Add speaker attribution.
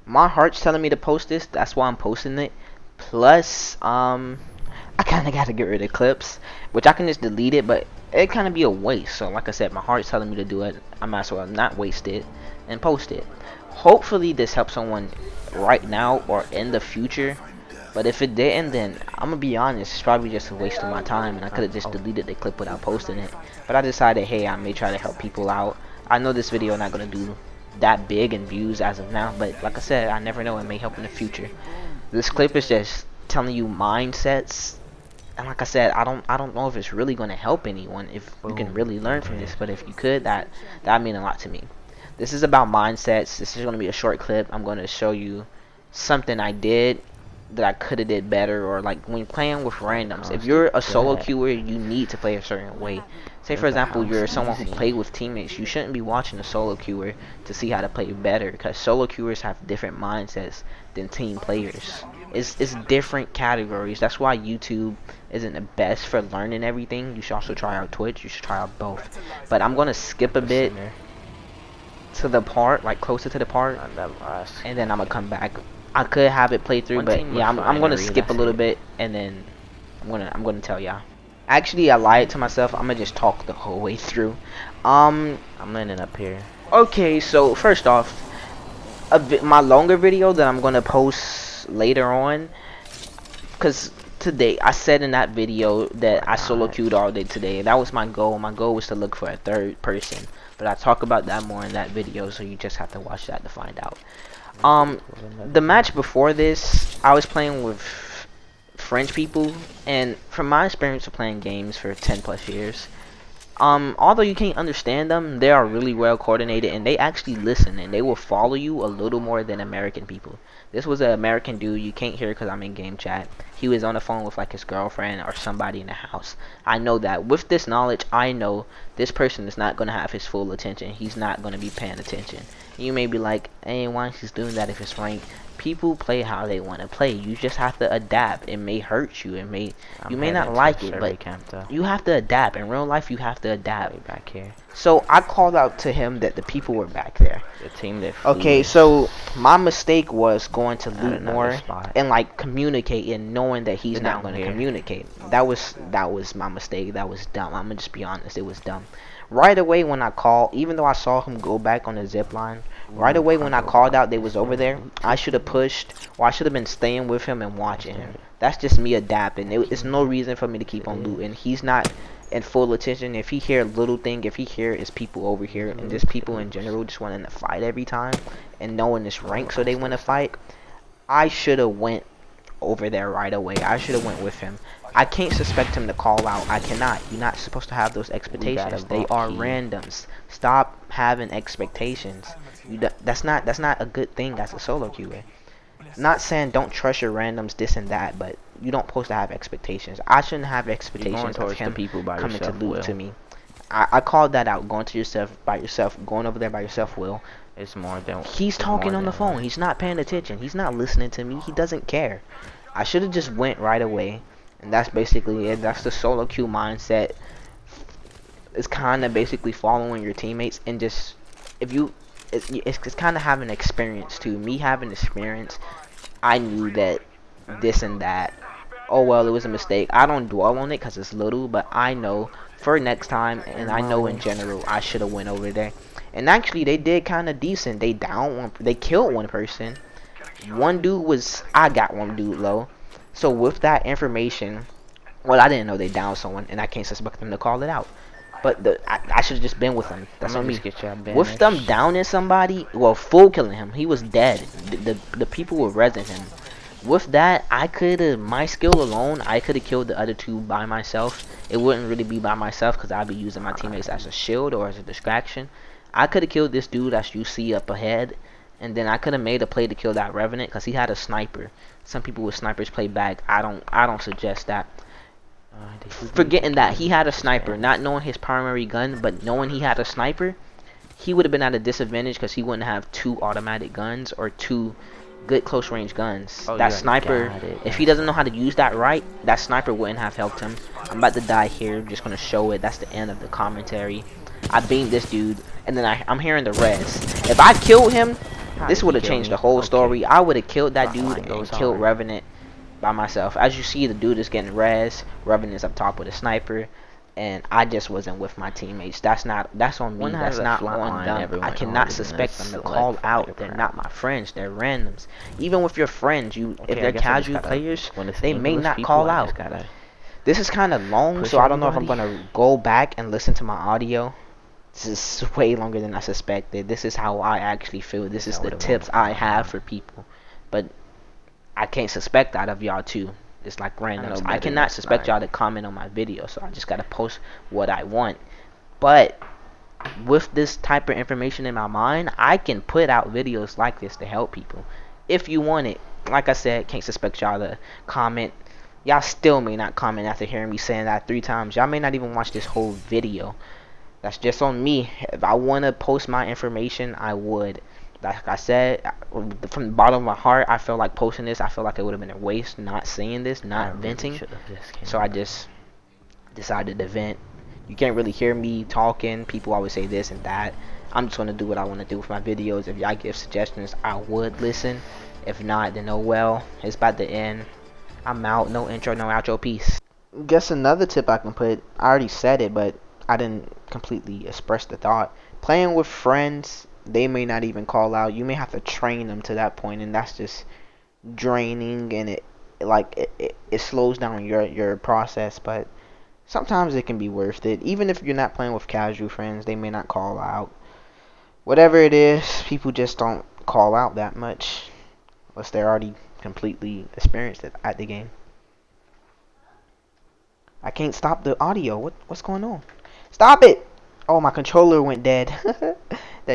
Speaker 1: My heart's telling me to post this. That's why I'm posting it. Plus, I kind of got to get rid of clips, which I can just delete it, but it kind of be a waste. So like I said, my heart's telling me to do it. I might as well not waste it and post it. Hopefully this helps someone right now or in the future. But if it didn't, then I'm gonna be honest, it's probably just a waste of my time, and I could have just deleted the clip without posting it. But I decided, hey, I may try to help people out. I know this video not gonna do that big in views as of now, but like I said, I never know, it may help in the future. This clip is just telling you mindsets, and like I said, I don't know if it's really gonna help anyone, if you can really learn from this, but if you could, that mean a lot to me. This is about mindsets. This is gonna be a short clip. I'm gonna show you something I did that I could have did better, or like when playing with randoms. If you're a solo queuer, you need to play a certain way. Say for example, you're someone who plays with teammates, you shouldn't be watching a solo queuer to see how to play better, because solo queuers have different mindsets than team players. It's different categories. That's why YouTube isn't the best for learning everything. You should also try out Twitch. You should try out both. But I'm gonna skip a bit to the part, like closer to the part, and then I'm gonna come back. I could have it play through, but yeah, I'm gonna skip a little bit, and then I'm gonna tell y'all. Actually, I lied to myself. I'm gonna just talk the whole way through. I'm landing up here. Okay, so first off, my longer video that I'm gonna post later on, because today I said in that video that I solo queued all day today. That was my goal. My goal was to look for a third person, but I talk about that more in that video, so you just have to watch that to find out. The match before this, I was playing with French people, and from my experience of playing games for 10 plus years, although you can't understand them, they are really well coordinated, and they actually listen, and they will follow you a little more than American people. This was an American dude. You can't hear because I'm in game chat. He was on the phone with like his girlfriend or somebody in the house. I know that. With this knowledge, I know this person is not going to have his full attention. He's not going to be paying attention. You may be like, hey, why is he doing that if it's ranked? People play how they want to play. You just have to adapt. It may hurt you. You may not like it, but you have to adapt. In real life, you have to adapt.
Speaker 2: Back here.
Speaker 1: So I called out to him that the people were back there.
Speaker 2: The team that
Speaker 1: okay, so my mistake was going to loot more and like communicate, and knowing that he's not going to communicate. That was my mistake. That was dumb. I'm gonna just be honest. It was dumb. Right away when I called, even though I saw him go back on the zip line, right away when I called out they was over there, I should have pushed, or I should have been staying with him and watching him. That's just me adapting. It's no reason for me to keep on looting. He's not in full attention. If he hear a little thing, if he hear is people over here, and just people in general just wanting to fight every time, and knowing this rank so they want to fight, I should have went over there right away. I should have went with him. I can't suspect him to call out. I cannot. You're not supposed to have those expectations. They are randoms. Stop having expectations. That's not a good thing as a solo queuer. Not saying don't trust your randoms, this and that, but you don't supposed to have expectations. I shouldn't have expectations of him coming to loot to me. I called that out. Going to yourself by yourself, going over there by yourself, Will.
Speaker 2: It's more than
Speaker 1: he's talking on the phone. He's not paying attention. He's not listening to me. He doesn't care. I should have just went right away. And that's basically it. That's the solo queue mindset. It's kind of basically following your teammates, and just if you, it's kind of having experience too. Me having experience, I knew that this and that. Oh well, it was a mistake. I don't dwell on it because it's little, but I know for next time, and I know in general I should have went over there. And actually, they did kind of decent. They killed one person. One dude was, I got one dude low. So with that information, well, I didn't know they downed someone, and I can't suspect them to call it out. But I should have just been with them. That's on me. With them downing somebody, well, full killing him, he was dead. The people were rezzing him. With that, I could have, my skill alone, I could have killed the other two by myself. It wouldn't really be by myself because I'd be using my teammates as a shield or as a distraction. I could have killed this dude that you see up ahead, and then I could have made a play to kill that Revenant because he had a sniper. Some people with snipers play back. I don't suggest that. Forgetting that he had a sniper, not knowing his primary gun, but knowing he had a sniper, he would have been at a disadvantage because he wouldn't have two automatic guns or two good close range guns. That sniper, if he doesn't know how to use that right, that sniper wouldn't have helped him. I'm about to die here. I'm just gonna show it. That's the end of the commentary. I beamed this dude, and then I'm hearing the res. If I killed him, This would have changed the whole story. I would have killed that dude and killed Revenant by myself. As you see, the dude is getting res. Revenant's up top with a sniper, and I just wasn't with my teammates. That's on me. That's not on them. I cannot suspect them to call out. They're not my friends. They're randoms. Even with your friends, if they're casual players, they may not call out. This is kind of long, so I don't know if I'm gonna go back and listen to my audio. This is way longer than I suspected. This is how I actually feel. This is the tips I have for people. But I can't suspect that of y'all too. It's like randoms. I cannot suspect y'all to comment on my video, so I just gotta post what I want. But with this type of information in my mind, I can put out videos like this to help people. If you want it, like I said, can't suspect y'all to comment. Y'all still may not comment after hearing me saying that 3 times. Y'all may not even watch this whole video. That's just on me. If I want to post my information, I would. Like I said, from the bottom of my heart, I feel like posting this. I feel like it would have been a waste not saying this, not venting. So I just decided to vent. You can't really hear me talking. People always say this and that. I'm just going to do what I want to do with my videos. If y'all give suggestions, I would listen. If not, then oh well. It's about to end. I'm out. No intro, no outro. Peace. Guess another tip I can put. I already said it, but I didn't completely express the thought. Playing with friends, they may not even call out. You may have to train them to that point, and that's just draining, and it slows down your process. But sometimes it can be worth it. Even if you're not playing with casual friends, they may not call out. Whatever it is, people just don't call out that much unless they're already completely experienced at the game. I can't stop the audio. What's going on? Stop it! Oh, my controller went dead. There